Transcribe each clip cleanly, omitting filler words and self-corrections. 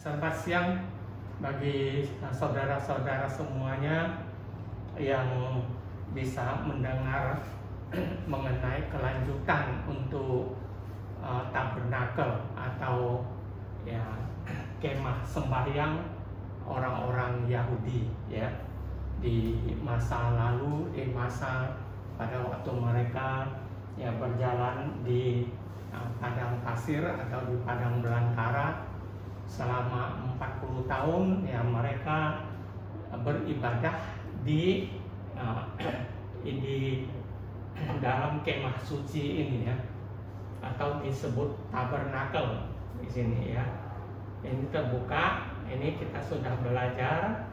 Selamat siang bagi saudara-saudara semuanya yang bisa mendengar mengenai kelanjutan untuk tabernakel atau ya kemah sembahyang orang-orang Yahudi ya di masa lalu, di masa pada waktu mereka ya berjalan di padang pasir atau di padang belantara selama 40 tahun ya mereka beribadah di dalam kemah suci ini ya, atau disebut tabernakel di sini ya. Ini terbuka, ini kita sudah belajar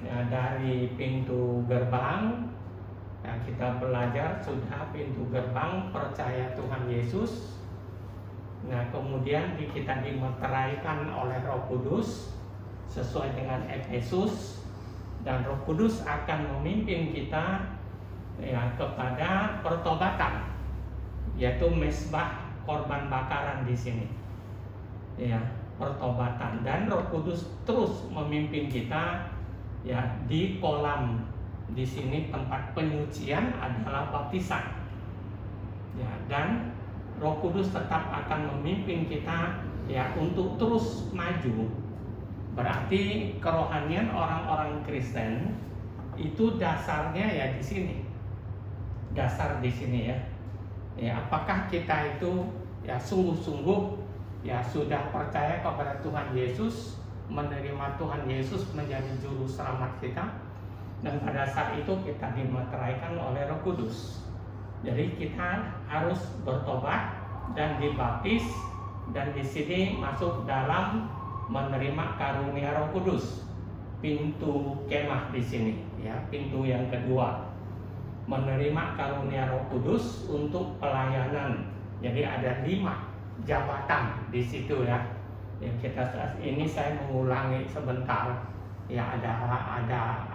ya, dari pintu gerbang ya, kita belajar sudah pintu gerbang percaya Tuhan Yesus. Nah, kemudian kita dimeteraikan oleh Roh Kudus sesuai dengan Efesus, dan Roh Kudus akan memimpin kita ya kepada pertobatan, yaitu mesbah korban bakaran di sini. Ya, pertobatan, dan Roh Kudus terus memimpin kita ya di kolam di sini tempat penyucian adalah baptisan. Ya, dan Roh Kudus tetap akan memimpin kita ya untuk terus maju. Berarti kerohanian orang-orang Kristen itu dasarnya ya di sini. Dasar di sini ya. Ya, apakah kita itu ya sungguh-sungguh ya sudah percaya kepada Tuhan Yesus, menerima Tuhan Yesus menjadi juru selamat kita, dan pada saat itu kita dimeteraikan oleh Roh Kudus. Jadi kita harus bertobat dan dibaptis, dan di sini masuk dalam menerima karunia Roh Kudus. Pintu kemah di sini ya, pintu yang kedua. Menerima karunia Roh Kudus untuk pelayanan. Jadi ada 5 jabatan di situ ya. Ya kita ini saya mengulangi sebentar. Ya ada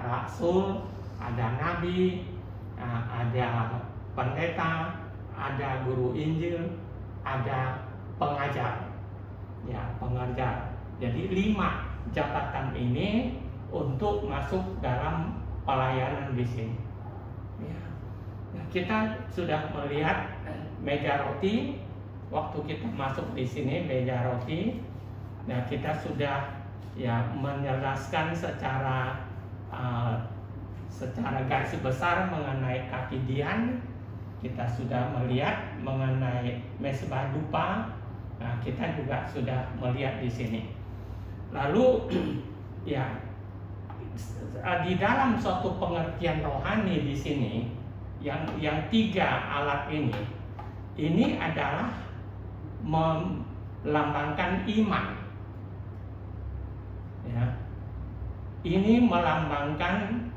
rasul, ada nabi, ada pendeta, ada guru Injil, ada pengajar. Ya, pengajar. Jadi 5 jabatan ini untuk masuk dalam pelayanan di sini. Ya. Nah, kita sudah melihat meja roti waktu kita masuk di sini, meja roti. Nah, kita sudah ya menjelaskan secara garis besar mengenai kaki dian. Kita sudah melihat mengenai mesbah dupa. Nah, kita juga sudah melihat di sini. Lalu ya di dalam suatu pengertian rohani di sini yang 3 alat ini adalah melambangkan iman. Ya. Ini melambangkan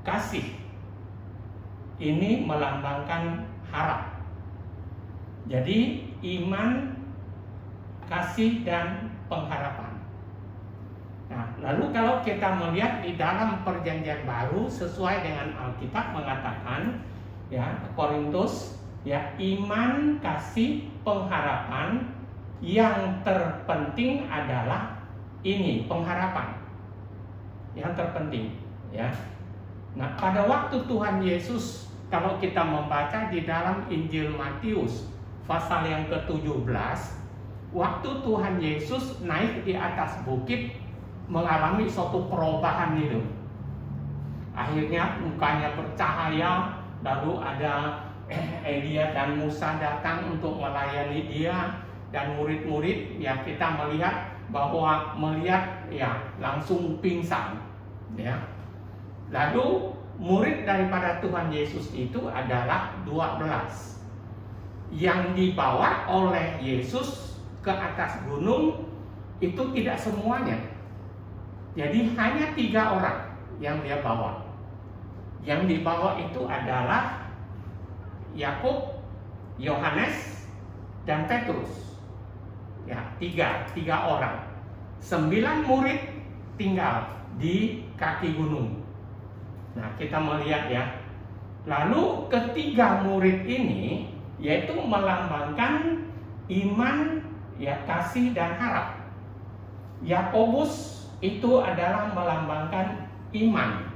kasih. Ini melambangkan harap. Jadi iman, kasih, dan pengharapan. Nah, lalu kalau kita melihat di dalam perjanjian baru sesuai dengan Alkitab mengatakan ya Korintus ya, iman, kasih, pengharapan, yang terpenting adalah ini pengharapan. Yang terpenting ya. Nah, pada waktu Tuhan Yesus, kalau kita membaca di dalam Injil Matius pasal yang ke-17, waktu Tuhan Yesus naik di atas bukit mengalami suatu perubahan hidup. Akhirnya mukanya bercahaya, lalu ada Elia dan Musa datang untuk melayani dia, dan murid-murid ya kita melihat bahwa ya langsung pingsan ya. Lalu murid daripada Tuhan Yesus itu adalah 12 yang dibawa oleh Yesus ke atas gunung. Itu tidak semuanya. Jadi hanya 3 orang yang dia bawa. Yang dibawa itu adalah Yakub, Yohanes, dan Petrus. Ya, 3 orang. 9 murid tinggal di kaki gunung. Nah, kita melihat ya. Lalu ketiga murid ini yaitu melambangkan iman, ya kasih dan harap. Yakobus itu adalah melambangkan iman.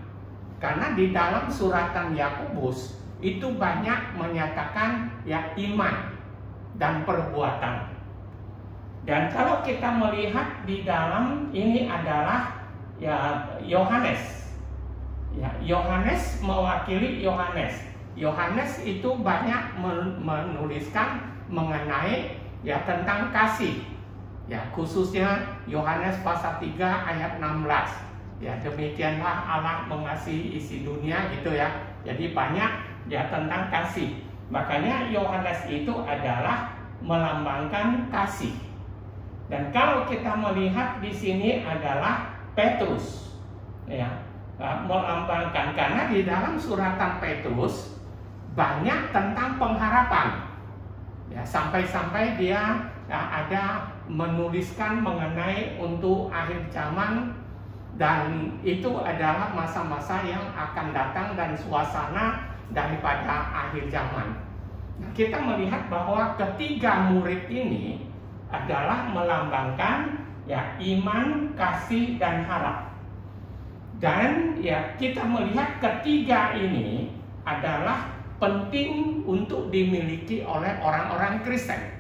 Karena di dalam suratan Yakobus itu banyak menyatakan ya iman dan perbuatan. Dan kalau kita melihat di dalam ini adalah ya Yohanes. Ya, Yohanes mewakili Yohanes. Yohanes itu banyak menuliskan mengenai ya tentang kasih. Ya, khususnya Yohanes pasal 3 ayat 16. Ya, demikianlah Allah mengasihi isi dunia gitu ya. Jadi banyak ya tentang kasih. Makanya Yohanes itu adalah melambangkan kasih. Dan kalau kita melihat di sini adalah Petrus, ya, melambangkan, karena di dalam suratan Petrus banyak tentang pengharapan. Ya, sampai-sampai dia ya, ada menuliskan mengenai untuk akhir zaman. Dan itu adalah masa-masa yang akan datang dan suasana daripada akhir zaman. Nah, kita melihat bahwa ketiga murid ini adalah melambangkan ya iman, kasih, dan harap. Dan ya kita melihat ketiga ini adalah penting untuk dimiliki oleh orang-orang Kristen.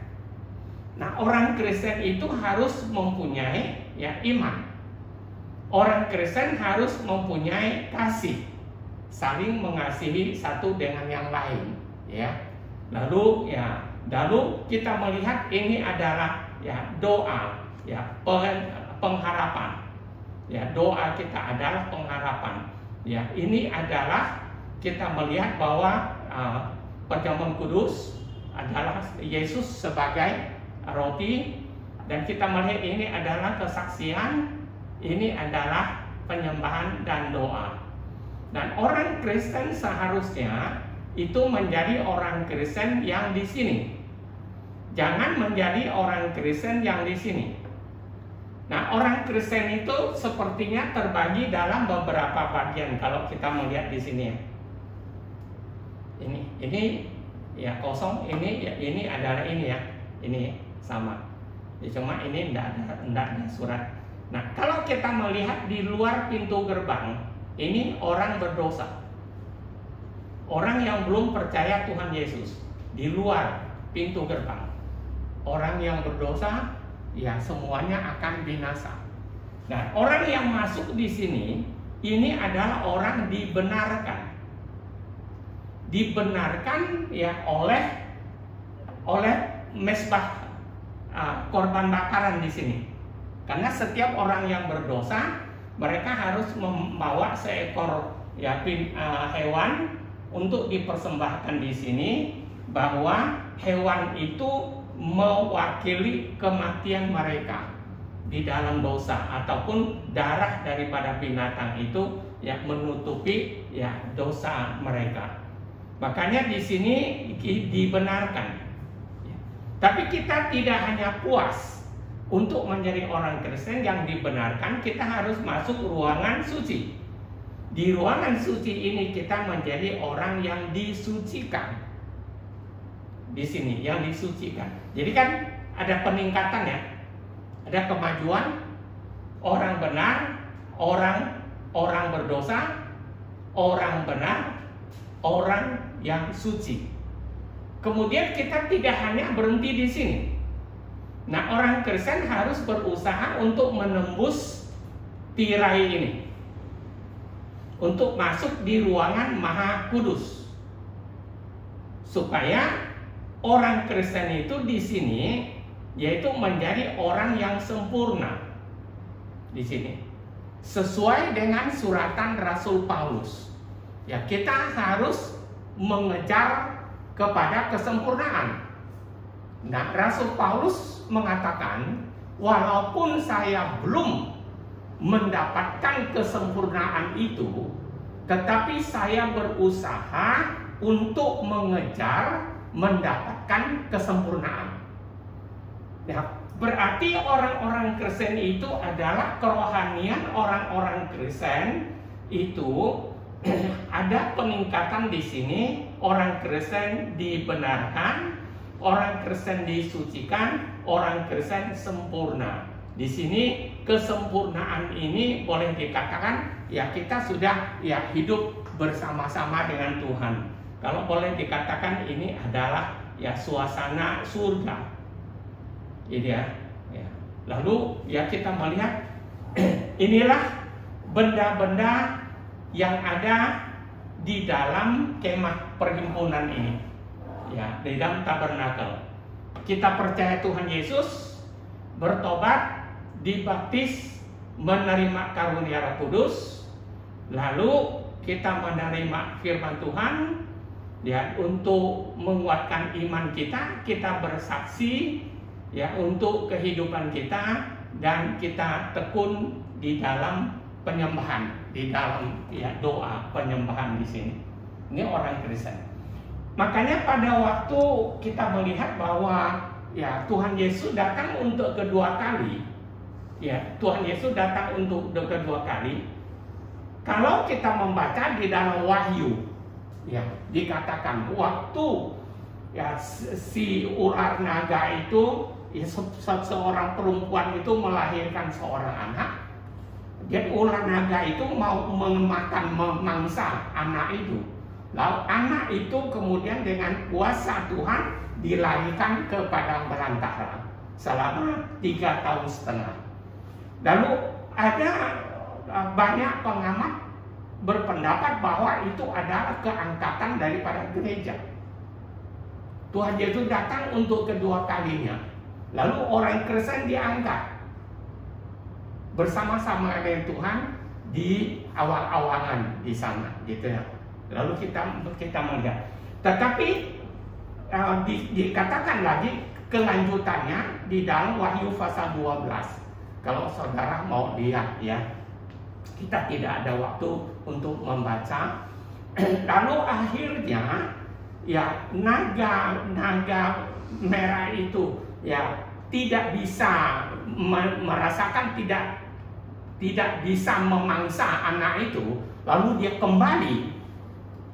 Nah, orang Kristen itu harus mempunyai ya iman. Orang Kristen harus mempunyai kasih, saling mengasihi satu dengan yang lain, ya. Lalu kita melihat ini adalah ya doa, ya pengharapan. Ya, doa kita adalah pengharapan. Ya, ini adalah kita melihat bahwa perjamuan kudus adalah Yesus sebagai roti, dan kita melihat ini adalah kesaksian. Ini adalah penyembahan dan doa. Dan orang Kristen seharusnya itu menjadi orang Kristen yang di sini. Jangan menjadi orang Kristen yang di sini. Nah, orang Kristen itu sepertinya terbagi dalam beberapa bagian kalau kita melihat di sini. Ini ya kosong, ini adalah ini ya. Ini sama. Ya, cuma ini tidak ada surat. Nah, kalau kita melihat di luar pintu gerbang, ini orang berdosa. Orang yang belum percaya Tuhan Yesus. Di luar pintu gerbang. Orang yang berdosa, ya semuanya akan binasa. Nah, orang yang masuk di sini, ini adalah orang dibenarkan. Dibenarkan ya oleh mesbah korban bakaran di sini. Karena setiap orang yang berdosa, mereka harus membawa seekor ya hewan untuk dipersembahkan di sini, bahwa hewan itu mewakili kematian mereka di dalam dosa, ataupun darah daripada binatang itu ya menutupi ya dosa mereka. Makanya di sini dibenarkan. Tapi kita tidak hanya puas untuk menjadi orang Kristen yang dibenarkan, kita harus masuk ruangan suci. Di ruangan suci ini kita menjadi orang yang disucikan. Di sini yang disucikan. Jadi kan ada peningkatan ya. Ada kemajuan, orang benar, orang berdosa, orang benar, orang yang suci. Kemudian kita tidak hanya berhenti di sini. Nah, orang Kristen harus berusaha untuk menembus tirai ini, untuk masuk di ruangan Maha Kudus, supaya orang Kristen itu di sini yaitu menjadi orang yang sempurna di sini, sesuai dengan suratan Rasul Paulus. Ya, kita harus mengejar kepada kesempurnaan. Nah, Rasul Paulus mengatakan, walaupun saya belum mendapatkan kesempurnaan itu, tetapi saya berusaha untuk mengejar mendapatkan kesempurnaan. Ya, berarti orang-orang Kristen itu adalah kerohanian orang-orang Kristen itu ada peningkatan di sini. Orang Kristen dibenarkan, orang Kristen disucikan, orang Kristen sempurna. Di sini kesempurnaan ini boleh dikatakan ya kita sudah ya hidup bersama-sama dengan Tuhan. Kalau boleh dikatakan ini adalah ya suasana surga. Ini ya. Lalu ya kita melihat inilah benda-benda yang ada di dalam kemah perhimpunan ini. Ya, di dalam tabernakel. Kita percaya Tuhan Yesus, bertobat, dibaptis, menerima karunia Roh Kudus, lalu kita menerima firman Tuhan, ya, untuk menguatkan iman kita, kita bersaksi, ya, untuk kehidupan kita, dan kita tekun di dalam penyembahan, di dalam ya doa penyembahan di sini. Ini orang Kristen. Makanya pada waktu kita melihat bahwa ya Tuhan Yesus datang untuk kedua kali. Ya, Tuhan Yesus datang untuk kedua kali. Kalau kita membaca di dalam Wahyu, ya, dikatakan waktu ya si ular naga itu, ya, seorang perempuan itu melahirkan seorang anak. Dan ular naga itu mau memakan, memangsa anak itu. Lalu anak itu kemudian dengan kuasa Tuhan dilarikan ke padang belantara selama 3,5 tahun. Lalu ada banyak pengamat berpendapat bahwa itu adalah keangkatan daripada gereja. Tuhan Yesus datang untuk kedua kalinya. Lalu orang Kristen diangkat bersama-sama dengan Tuhan di awang-awangan di sana, gitu ya. Lalu kita melihat, tetapi dikatakan lagi kelanjutannya di dalam Wahyu pasal 12. Kalau saudara mau lihat ya, kita tidak ada waktu untuk membaca. Lalu akhirnya ya naga merah itu ya tidak bisa merasakan, tidak bisa memangsa anak itu. Lalu dia kembali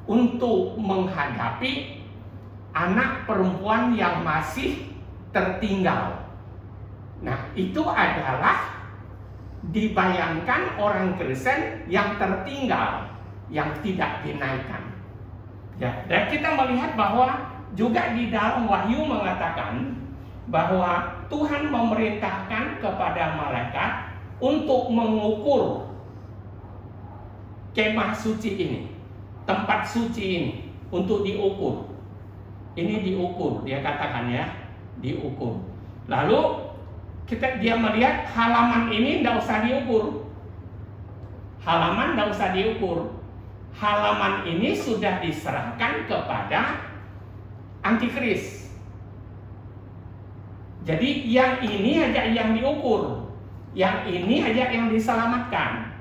untuk menghadapi anak perempuan yang masih tertinggal. Nah, itu adalah dibayangkan orang Kristen yang tertinggal, yang tidak dinaikkan. Ya, dan kita melihat bahwa juga di dalam Wahyu mengatakan bahwa Tuhan memerintahkan kepada malaikat untuk mengukur kemah suci ini, tempat suci ini, untuk diukur. Ini diukur, dia katakan ya, diukur. Lalu dia melihat halaman ini tidak usah diukur. Halaman tidak usah diukur. Halaman ini sudah diserahkan kepada antikris. Jadi yang ini aja yang diukur, yang ini aja yang diselamatkan.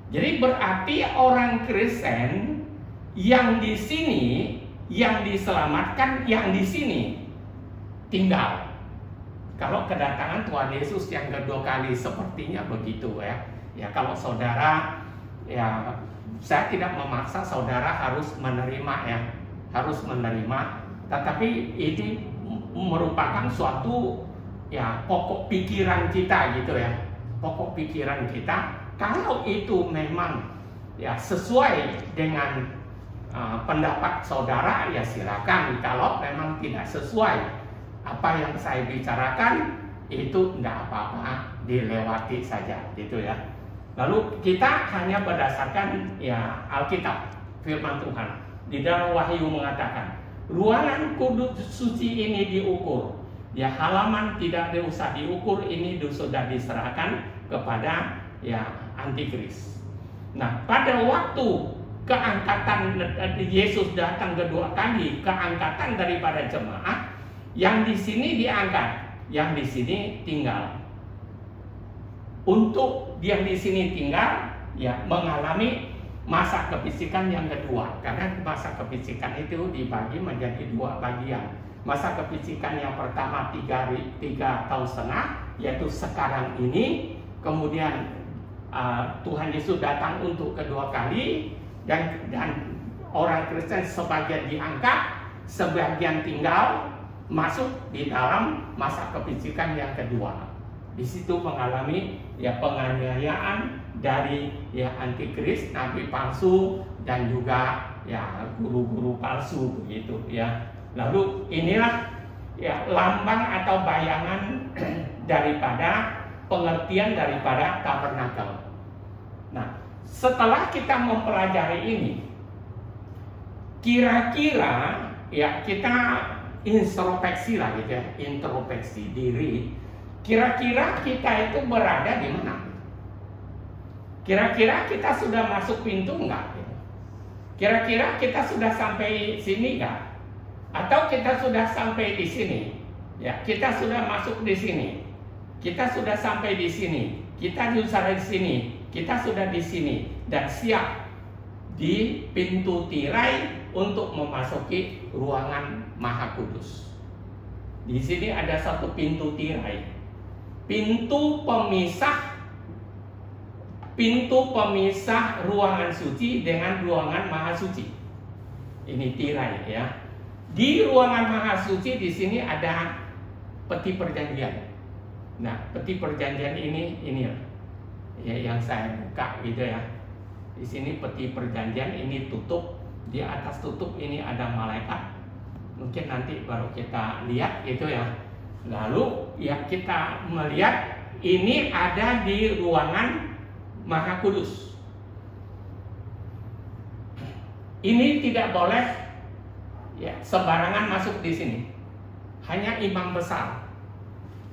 Jadi berarti orang Kristen yang di sini, yang diselamatkan, yang di sini tinggal. Kalau kedatangan Tuhan Yesus yang kedua kali sepertinya begitu ya. Ya kalau saudara, ya saya tidak memaksa saudara harus menerima ya, harus menerima. Tetapi ini merupakan suatu ya pokok pikiran kita gitu ya, pokok pikiran kita. Kalau itu memang ya sesuai dengan pendapat saudara ya silakan. Kalau memang tidak sesuai apa yang saya bicarakan, itu tidak apa-apa, dilewati saja gitu ya. Lalu kita hanya berdasarkan ya Alkitab, firman Tuhan. Di dalam Wahyu mengatakan ruangan kudus suci ini diukur, ya halaman tidak usah diukur, ini sudah diserahkan kepada ya antikris. Nah pada waktu keangkatan Yesus datang kedua kali, keangkatan daripada jemaat, yang di sini diangkat, yang di sini tinggal. Untuk yang di sini tinggal, ya mengalami masa kefisikan yang kedua, karena masa kefisikan itu dibagi menjadi dua bagian. Masa kefisikan yang pertama 3,5 tahun, yaitu sekarang ini. Kemudian Tuhan Yesus datang untuk kedua kali. Dan orang Kristen sebagian diangkat, sebagian tinggal, masuk di dalam masa kefisikan yang kedua. di situ mengalami ya penganiayaan dari ya antikris, nabi palsu, dan juga ya guru-guru palsu begitu ya. Lalu inilah ya lambang atau bayangan daripada pengertian daripada tabernakel. Nah, setelah kita mempelajari ini, kira-kira ya kita introspeksi lah gitu ya, introspeksi diri. Kira-kira kita itu berada di mana? Kira-kira kita sudah masuk pintu enggak? Kira-kira kita sudah sampai sini enggak? Atau kita sudah sampai di sini? Ya, kita sudah masuk di sini. Kita sudah sampai di sini. Kita sudah di sini. Kita sudah di sini dan siap di pintu tirai untuk memasuki ruangan Maha Kudus. Di sini ada satu pintu tirai, pintu pemisah ruangan suci dengan ruangan Maha Suci. Ini tirai ya. Di ruangan Maha Suci di sini ada peti perjanjian. Nah, peti perjanjian ini ya yang saya buka gitu ya. Di sini peti perjanjian ini tutup, di atas tutup ini ada malaikat. Mungkin nanti baru kita lihat gitu ya. Lalu ya kita melihat ini ada di ruangan Maha Kudus. Ini tidak boleh ya sembarangan masuk di sini. Hanya imam besar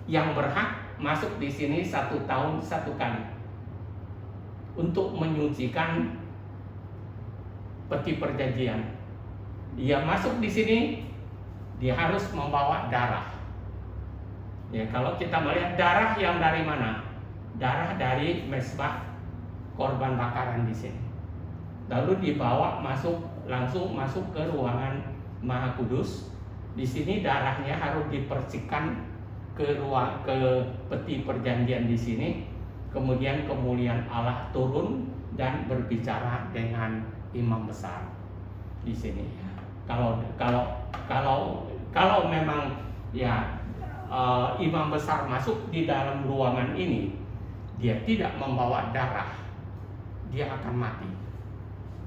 yang berhak masuk di sini 1 tahun 1 kali untuk menyucikan peti perjanjian. Dia masuk di sini, dia harus membawa darah. Ya, kalau kita melihat darah yang dari mana? Darah dari mezbah korban bakaran di sini. Lalu dibawa langsung masuk ke ruangan Maha Kudus. Di sini darahnya harus dipercikan ke peti perjanjian di sini. Kemudian kemuliaan Allah turun dan berbicara dengan imam besar di sini. Kalau memang ya imam besar masuk di dalam ruangan ini, dia tidak membawa darah, dia akan mati,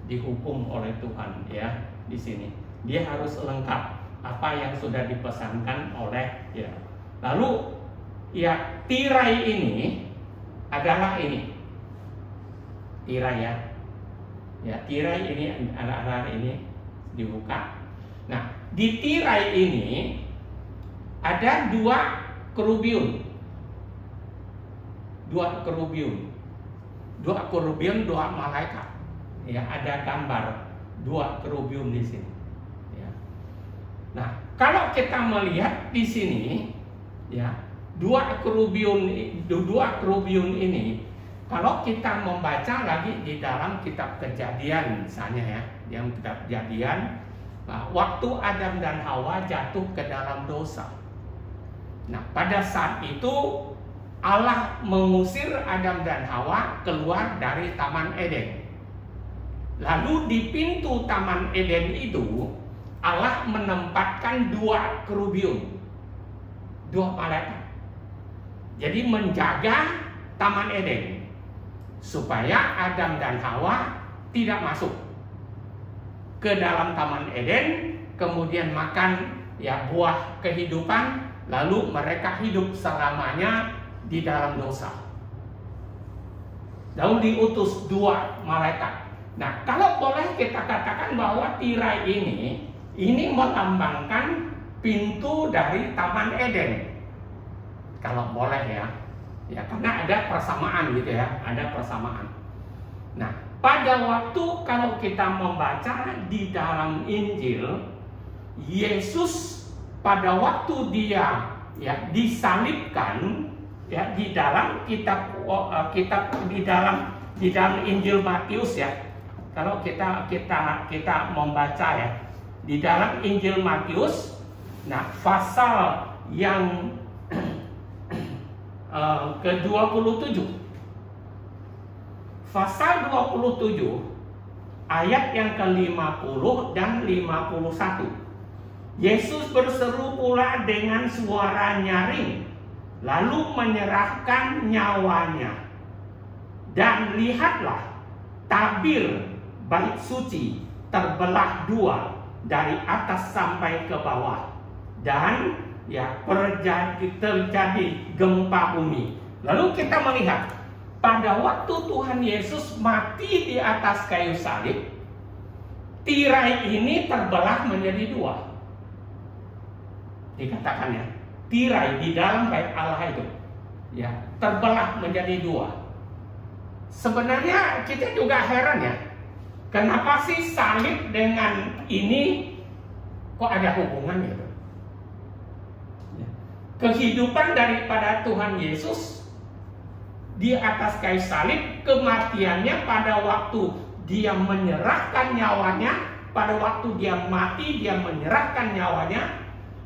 dihukum oleh Tuhan ya di sini. Dia harus lengkap apa yang sudah dipesankan oleh ya. Lalu ya tirai ini adalah ini tirai ya tirai ini adalah ini dibuka. Nah, di tirai ini ada 2 kerubium, 2 malaikat ya, ada gambar 2 kerubium di sini ya. Nah, kalau kita melihat di sini ya, 2 kerubium ini, kalau kita membaca lagi di dalam kitab Kejadian misalnya ya, yang kitab Kejadian, nah, waktu Adam dan Hawa jatuh ke dalam dosa. Nah, pada saat itu Allah mengusir Adam dan Hawa keluar dari Taman Eden. Lalu di pintu Taman Eden itu Allah menempatkan 2 kerubium, 2 malaikat. Jadi menjaga Taman Eden supaya Adam dan Hawa tidak masuk ke dalam Taman Eden, kemudian makan ya buah kehidupan, lalu mereka hidup selamanya di dalam dosa. Lalu diutus 2 malaikat. Nah, kalau boleh kita katakan bahwa tirai ini melambangkan pintu dari Taman Eden. Kalau boleh ya, karena ada persamaan gitu ya, ada persamaan. Nah, pada waktu kalau kita membaca di dalam Injil, Yesus pada waktu dia ya disalibkan ya di dalam kitab di dalam Injil Matius ya. Kalau kita membaca ya di dalam Injil Matius, nah pasal yang ke-27, pasal 27 ayat yang ke-50 dan 51. Yesus berseru pula dengan suara nyaring, lalu menyerahkan nyawanya. Dan lihatlah, tabir bait suci terbelah dua dari atas sampai ke bawah, dan terjadi gempa bumi. Lalu kita melihat pada waktu Tuhan Yesus mati di atas kayu salib, tirai ini terbelah menjadi dua. Dikatakannya tirai di dalam bait Allah itu terbelah menjadi dua. Sebenarnya kita juga heran ya, kenapa sih salib dengan ini kok ada hubungan gitu? Kehidupan daripada Tuhan Yesus di atas kayu salib, kematiannya pada waktu dia menyerahkan nyawanya, pada waktu dia mati dia menyerahkan nyawanya,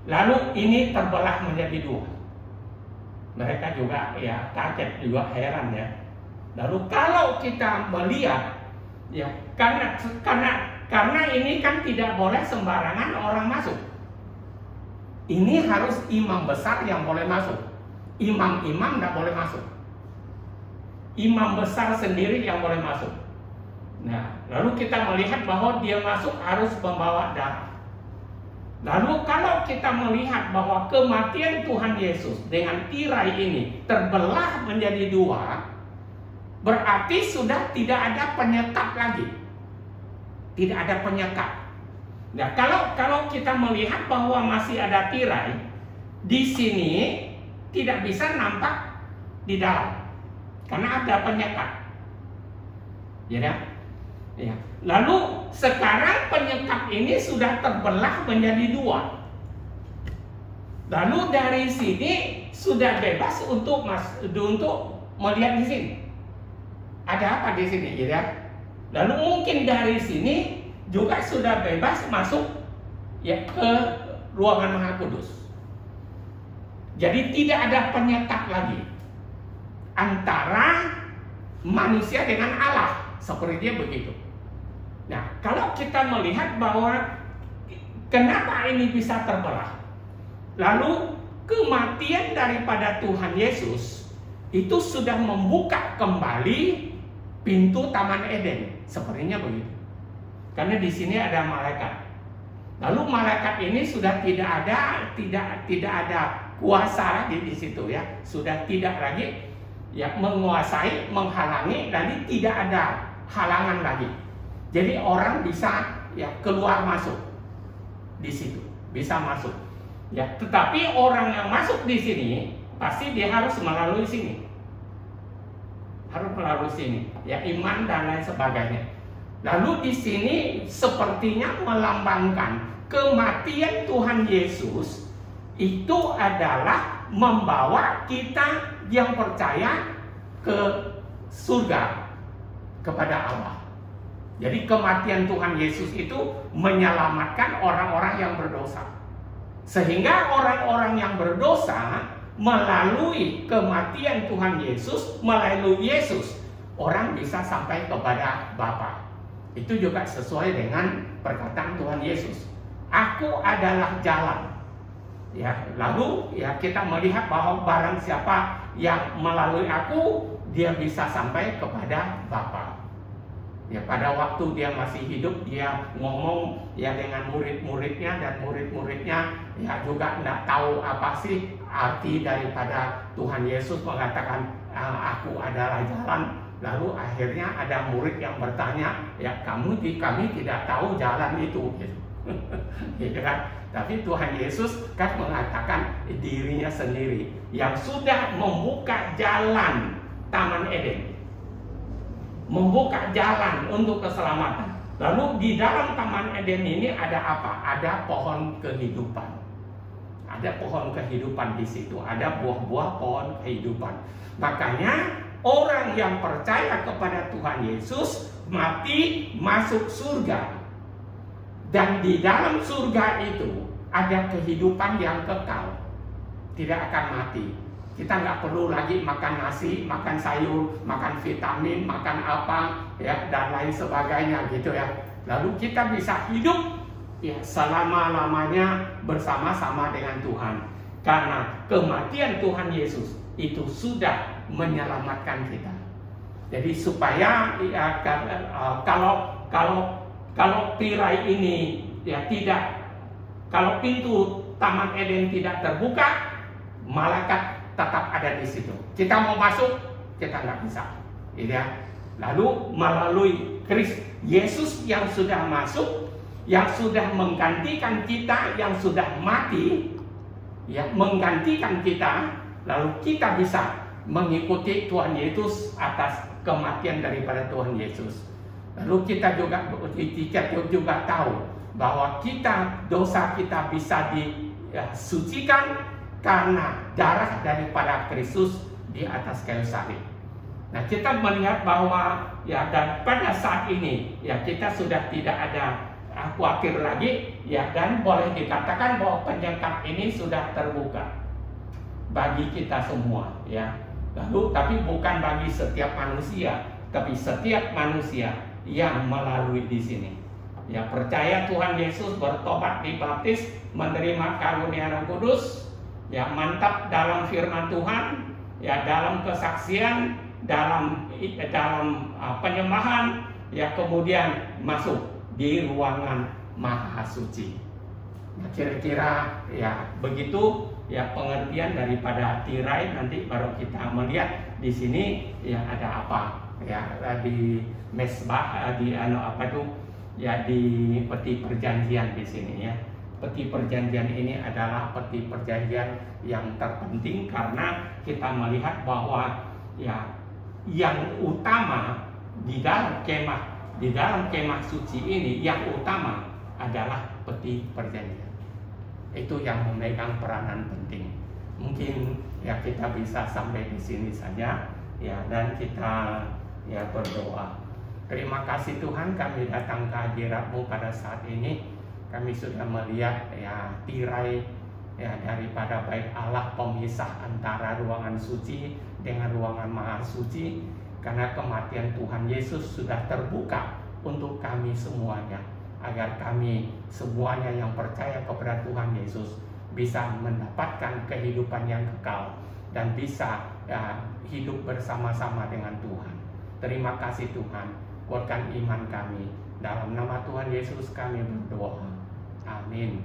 lalu ini terbelah menjadi dua. Mereka juga kaget, juga heran ya. Lalu kalau kita melihat karena ini kan tidak boleh sembarangan orang masuk. Ini harus imam besar yang boleh masuk. Imam-imam tidak boleh masuk. Imam besar sendiri yang boleh masuk. Nah, lalu kita melihat bahwa dia masuk harus membawa darah. Lalu kalau kita melihat bahwa kematian Tuhan Yesus dengan tirai ini terbelah menjadi dua, berarti sudah tidak ada penyekat lagi. Tidak ada penyekat. Nah, kalau kita melihat bahwa masih ada tirai, di sini tidak bisa nampak di dalam karena ada penyekat. Ya. Lalu sekarang penyekat ini sudah terbelah menjadi dua. Lalu dari sini sudah bebas untuk melihat di sini. Ada apa di sini, ya? Lalu mungkin dari sini juga sudah bebas masuk ke ruangan Maha Kudus. Jadi tidak ada penyekat lagi antara manusia dengan Allah, seperti dia begitu. Nah, kalau kita melihat bahwa kenapa ini bisa terbelah, lalu kematian daripada Tuhan Yesus itu sudah membuka kembali pintu Taman Eden, sepertinya begitu. Karena di sini ada malaikat. Lalu malaikat ini sudah tidak ada kuasa di situ ya, sudah tidak lagi menguasai, menghalangi, dan tidak ada halangan lagi. Jadi orang bisa keluar masuk di situ, bisa masuk. Ya, tetapi orang yang masuk di sini pasti dia harus melalui sini. Harus melalui sini, iman dan lain sebagainya. Lalu di sini sepertinya melambangkan kematian Tuhan Yesus itu adalah membawa kita yang percaya ke surga, kepada Allah. Jadi kematian Tuhan Yesus itu menyelamatkan orang-orang yang berdosa. Sehingga orang-orang yang berdosa melalui kematian Tuhan Yesus, melalui Yesus, orang bisa sampai kepada Bapa. Itu juga sesuai dengan perkataan Tuhan Yesus. Aku adalah jalan. Lalu kita melihat bahwa barang siapa yang melalui aku, dia bisa sampai kepada Bapa. Pada waktu dia masih hidup, dia ngomong dengan murid-muridnya, dan murid-muridnya juga tidak tahu apa sih arti daripada Tuhan Yesus mengatakan aku adalah jalan. Lalu akhirnya ada murid yang bertanya, kami tidak tahu jalan itu, gitu kan? Tapi Tuhan Yesus kan mengatakan dirinya sendiri yang sudah membuka jalan Taman Eden, membuka jalan untuk keselamatan. Lalu di dalam Taman Eden ini ada apa? Ada pohon kehidupan. Ada pohon kehidupan di situ, ada buah-buah pohon kehidupan. Makanya orang yang percaya kepada Tuhan Yesus mati masuk surga. Dan di dalam surga itu ada kehidupan yang kekal, tidak akan mati. Kita nggak perlu lagi makan nasi, makan sayur, makan vitamin, makan apa, dan lain sebagainya gitu ya. Lalu kita bisa hidup selama-lamanya bersama-sama dengan Tuhan. Karena kematian Tuhan Yesus itu sudah menyelamatkan kita. Jadi supaya ya, kalau tirai ini ya tidak, kalau pintu Taman Eden tidak terbuka, malaikat tetap ada di situ. Kita mau masuk, kita nggak bisa. Ya. Lalu melalui Yesus yang sudah masuk, yang sudah menggantikan kita, yang sudah mati, ya menggantikan kita, lalu kita bisa mengikuti Tuhan Yesus atas kematian daripada Tuhan Yesus. Lalu kita juga tahu bahwa dosa kita bisa disucikan karena darah daripada Kristus di atas kayu salib. Nah, kita melihat bahwa ya, dan pada saat ini ya kita sudah tidak ada khawatir lagi ya, dan boleh dikatakan bahwa penyekap ini sudah terbuka bagi kita semua ya. Lalu tapi bukan bagi setiap manusia, tapi setiap manusia yang melalui di sini ya, percaya Tuhan Yesus, bertobat, dibaptis, menerima karunia Roh Kudus ya, mantap dalam firman Tuhan ya, dalam kesaksian, dalam penyembahan ya, kemudian masuk di ruangan maha suci. Nah, kira-kira ya begitu ya pengertian daripada tirai. Nanti baru kita melihat di sini ya ada apa ya, di mesbah, di di peti perjanjian di sini ya. Peti perjanjian ini adalah peti perjanjian yang terpenting karena kita melihat bahwa ya yang utama di dalam kemah suci ini, yang utama adalah peti perjanjian. Itu yang memegang peranan penting. Mungkin ya kita bisa sampai di sini saja ya, dan kita ya berdoa. Terima kasih Tuhan, kami datang ke hadirat-Mu pada saat ini. Kami sudah melihat ya tirai ya daripada bait Allah, pemisah antara ruangan suci dengan ruangan maha suci, karena kematian Tuhan Yesus sudah terbuka untuk kami semuanya, agar kami semuanya yang percaya kepada Tuhan Yesus bisa mendapatkan kehidupan yang kekal dan bisa ya, hidup bersama-sama dengan Tuhan. Terima kasih Tuhan, kuatkan iman kami. Dalam nama Tuhan Yesus kami berdoa. Amin.